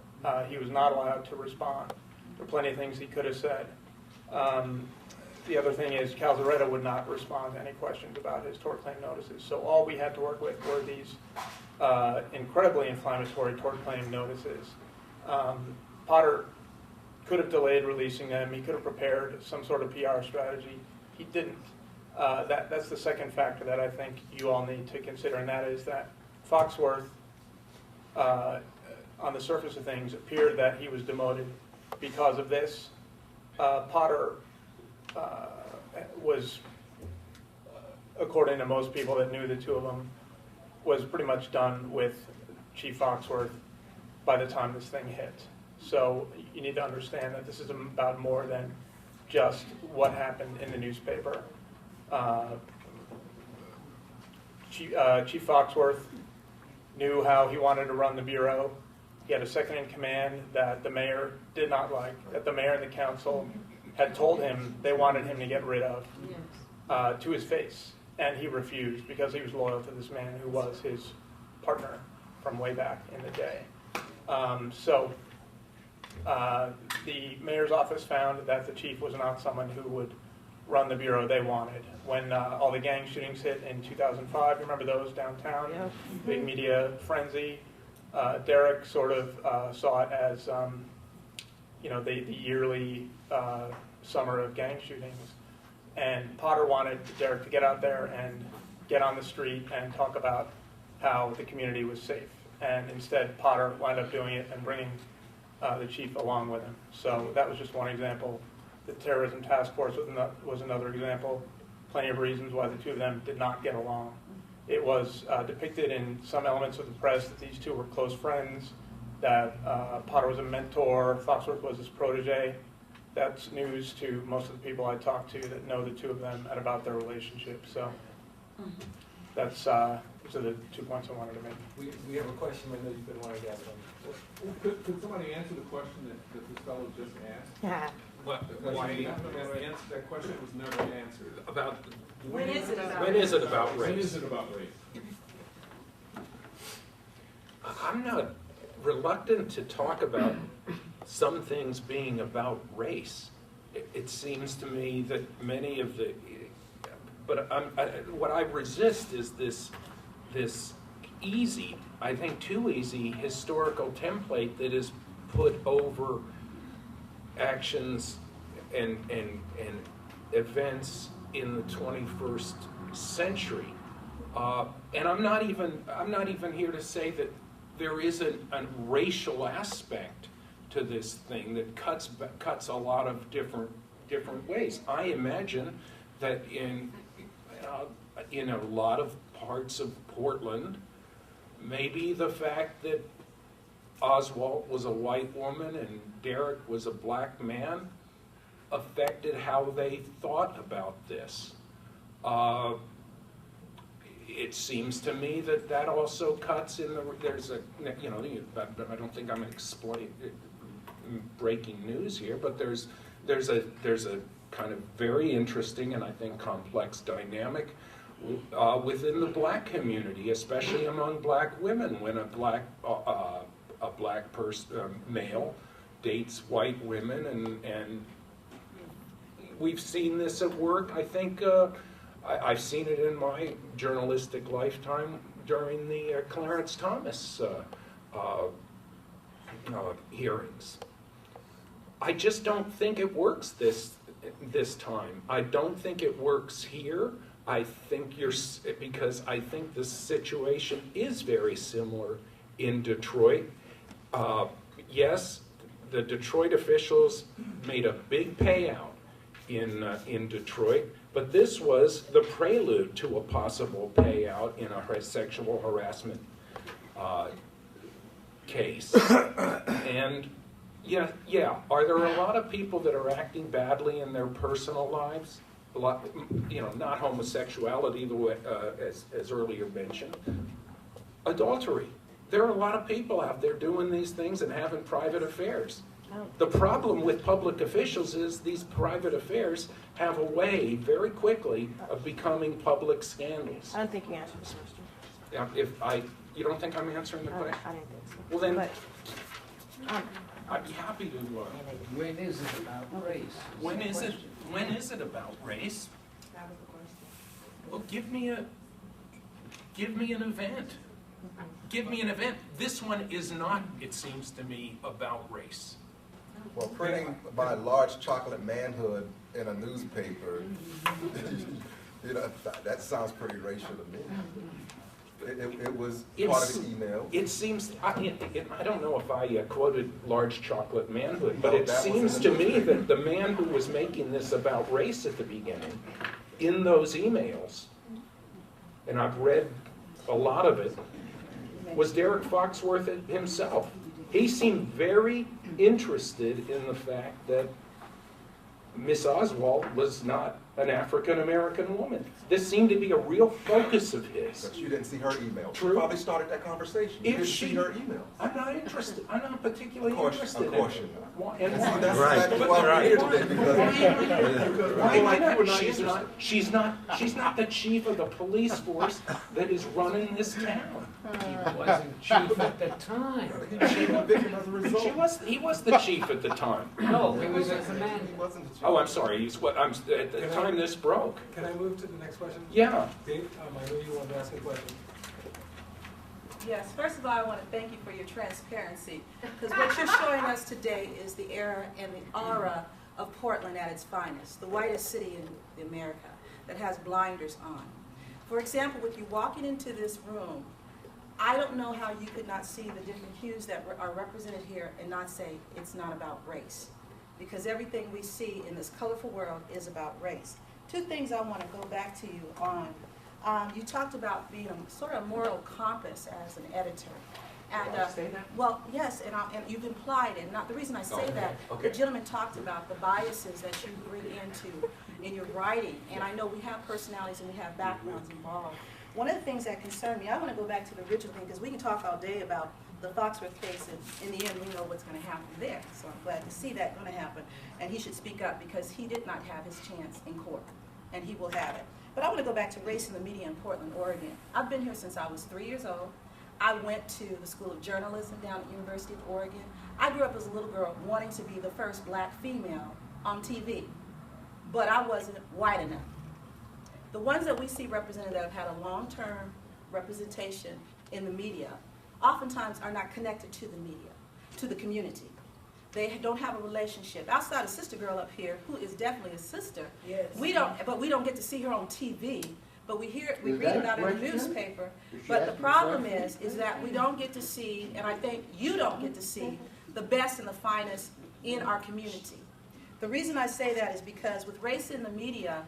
He was not allowed to respond. There are plenty of things he could have said. The other thing is Calzaretta would not respond to any questions about his tort claim notices. So all we had to work with were these incredibly inflammatory tort claim notices. Potter could have delayed releasing them. He could have prepared some sort of PR strategy. He didn't. That's the second factor that I think you all need to consider, and that is that Foxworth, on the surface of things, appeared that he was demoted because of this. Potter was, according to most people that knew the two of them, was pretty much done with Chief Foxworth by the time this thing hit. So you need to understand that this is about more than just what happened in the newspaper. Chief Foxworth knew how he wanted to run the Bureau. He had a second in command that the mayor did not like, that the mayor and the council had told him they wanted him to get rid of to his face. And he refused because he was loyal to this man who was his partner from way back in the day. The mayor's office found that the chief was not someone who would run the Bureau they wanted. When all the gang shootings hit in 2005, remember those downtown? Yeah. Big media frenzy. Derek sort of saw it as, the yearly summer of gang shootings. And Potter wanted Derek to get out there and get on the street and talk about how the community was safe. And instead, Potter wound up doing it and bringing the chief along with him. So that was just one example. The terrorism task force was another example. Plenty of reasons why the two of them did not get along. It was depicted in some elements of the press that these two were close friends, that Potter was a mentor, Foxworth was his protege. That's news to most of the people I talk to that know the two of them and about their relationship. So that's those are the 2 points I wanted to make. We have a question I know you've been wanting to ask them. Could somebody answer the question that this fellow just asked? Yeah. That question was never answered. About When is it about? when is it about When race? is it about race? I'm not reluctant to talk about some things being about race. It seems to me that many of the, but what I resist is this easy, I think too easy, historical template that is put over actions and events in the 21st century. And I'm not even here to say that there isn't a racial aspect to this thing that cuts a lot of different ways. I imagine that in a lot of parts of Portland, maybe the fact that Oswald was a white woman and Derek was a black man affected how they thought about this. It seems to me that also cuts in the, there's a, I don't think I'm breaking news here, but there's a kind of very interesting and I think complex dynamic within the black community, especially among black women, when a black person, male, dates white women, and we've seen this at work. I think I've seen it in my journalistic lifetime during the Clarence Thomas hearings. I just don't think it works this time. I don't think it works here. I think because I think the situation is very similar in Detroit. yes, the Detroit officials made a big payout in Detroit, but this was the prelude to a possible payout in a sexual harassment case. And yeah, are there a lot of people that are acting badly in their personal lives? A lot, not homosexuality, the way, as earlier mentioned. Adultery. There are a lot of people out there doing these things and having private affairs. The problem with public officials is these private affairs have a way, very quickly, of becoming public scandals. I don't think you answered the question. You don't think I'm answering the question? I didn't think so. Well then, But, I'd be happy to. When is it about race? When is it about race? that was the question. Well, give me an event. Give me an event. This one is not, it seems to me, about race. Well, printing by large chocolate manhood in a newspaper, that sounds pretty racial to me. It was part of the email. It seems, I don't know if I quoted large chocolate manhood, but No, it that was seems in to the me newspaper. that the man who was making this about race at the beginning, in those emails, and I've read a lot of it, was Derek Foxworth himself. He seemed very interested in the fact that Miss Oswald was not an African-American woman. This seemed to be a real focus of his. But you didn't see her email. True. You probably started that conversation. You didn't see her email. I'm not interested. I'm not particularly Of course interested you're not. in it. Why? And And why? see, that's Right. exactly why we're here today, Why am I not? because She's not the chief of the police force that is running this town. He wasn't chief at the time. he became a victim as a result. He was the chief at the time. No, he was a commander. He wasn't the chief. Oh, I'm sorry. At the time this broke. Can I move to the next question? Yeah. Dave, I know you wanted to ask a question. Yes, first of all, I want to thank you for your transparency, because what you're showing us today is the era and the aura of Portland at its finest, the whitest city in America that has blinders on. For example, with you walking into this room, I don't know how you could not see the different hues that are represented here and not say it's not about race, because everything we see in this colorful world is about race. Two things I want to go back to you on. You talked about being a sort of moral compass as an editor. And, Did I say that? well, yes, and you've implied it. Not the reason I say that. Okay. The gentleman talked about the biases that you bring in your writing, and I know we have personalities and we have backgrounds involved. One of the things that concerned me, I want to go back to the original thing, because we can talk all day about the Foxworth case, and in the end, we know what's going to happen there. So I'm glad to see that going to happen, and he should speak up because he did not have his chance in court, and he will have it. But I want to go back to race in the media in Portland, Oregon. I've been here since I was 3 years old. I went to the School of Journalism down at University of Oregon. I grew up as a little girl wanting to be the first black female on TV, but I wasn't white enough. The ones that we see represented that have had a long-term representation in the media oftentimes are not connected to the media, to the community. They don't have a relationship. Outside of Sister Girl up here, who is definitely a sister, Yes. we don't get to see her on TV, but we Is read that a about it in the question? newspaper. Did she But ask the you a problem question? is that we don't get to see, and I think you don't get to see, the best and the finest in our community. The reason I say that is because with race in the media,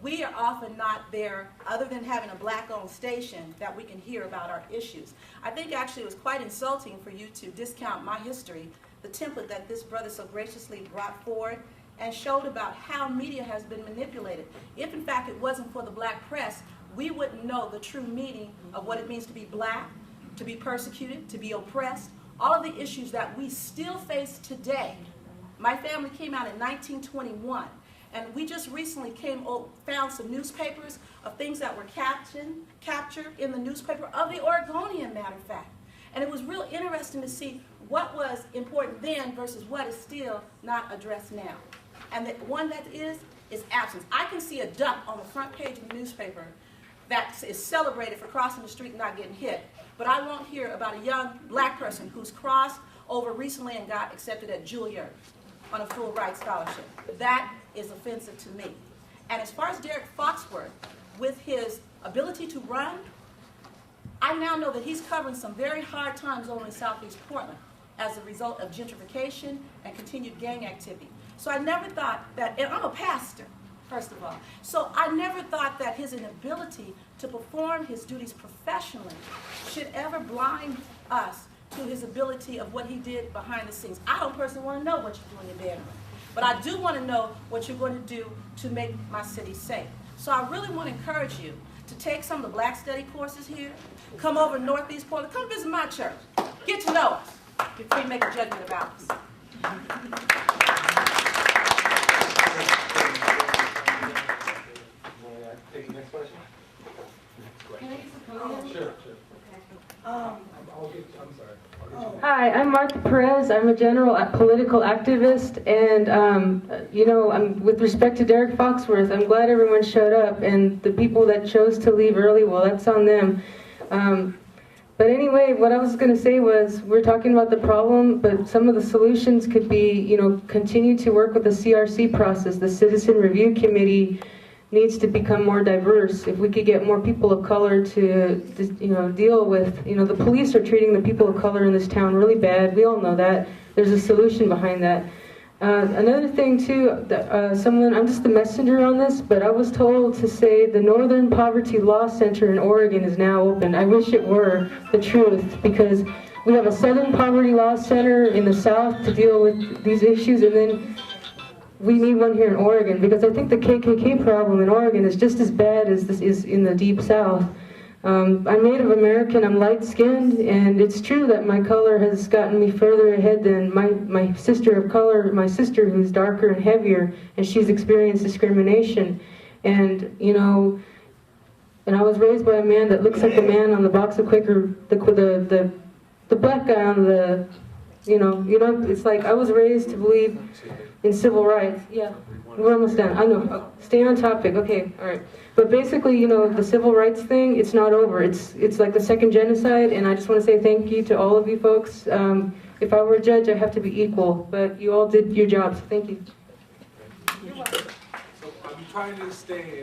we are often not there, other than having a black-owned station, that we can hear about our issues. I think actually it was quite insulting for you to discount my history, the template that this brother so graciously brought forward and showed about how media has been manipulated. If in fact it wasn't for the black press, we wouldn't know the true meaning of what it means to be black, to be persecuted, to be oppressed, all of the issues that we still face today. My family came out in 1921. And we just recently found some newspapers of things that were captured in the newspaper of the Oregonian, matter of fact. And it was real interesting to see what was important then versus what is still not addressed now. And the one that is absence. I can see a duck on the front page of the newspaper that is celebrated for crossing the street and not getting hit. But I won't hear about a young black person who's crossed over recently and got accepted at Juilliard on a full ride scholarship. That is offensive to me. And as far as Derek Foxworth, with his ability to run, I now know that he's covering some very hard times over in Southeast Portland. as a result of gentrification and continued gang activity. So I never thought that, and I'm a pastor, first of all, so I never thought that his inability to perform his duties professionally should ever blind us to his ability of what he did behind the scenes. I don't personally want to know what you're doing in your bedroom, but I do want to know what you're going to do to make my city safe. So I really want to encourage you to take some of the Black Study courses here, come over to Northeast Portland, come visit my church, get to know us before you make a judgment about us. Take the next question. Sure. Hi, I'm Martha Perez. I'm a general political activist, and you know, with respect to Derek Foxworth, I'm glad everyone showed up, and the people that chose to leave early, well, that's on them. But anyway, what I was going to say was, we're talking about the problem, but some of the solutions could be, you know, continue to work with the CRC process. The Citizen Review Committee needs to become more diverse. If we could get more people of color to you know, deal with, you know, the police are treating the people of color in this town really bad. We all know that. There's a solution behind that. Another thing too, I'm just the messenger on this, but I was told to say the Northern Poverty Law Center in Oregon is now open. I wish it were the truth, because we have a Southern Poverty Law Center in the South to deal with these issues, and then we need one here in Oregon, because I think the KKK problem in Oregon is just as bad as this is in the Deep South. I'm Native American, I'm light-skinned, and it's true that my color has gotten me further ahead than my sister of color, my sister who's darker and heavier, and she's experienced discrimination. And, you know, and I was raised by a man that looks like the man on the box of Quaker, the black guy on the, you know, it's like I was raised to believe in civil rights. Yeah, we're almost done. I know. Stay on topic. Okay, all right. But basically, you know, the civil rights thing, it's not over. It's like the second genocide, and I just want to say thank you to all of you folks. If I were a judge, I have to be equal, but you all did your jobs. Thank you. So I'm trying to stay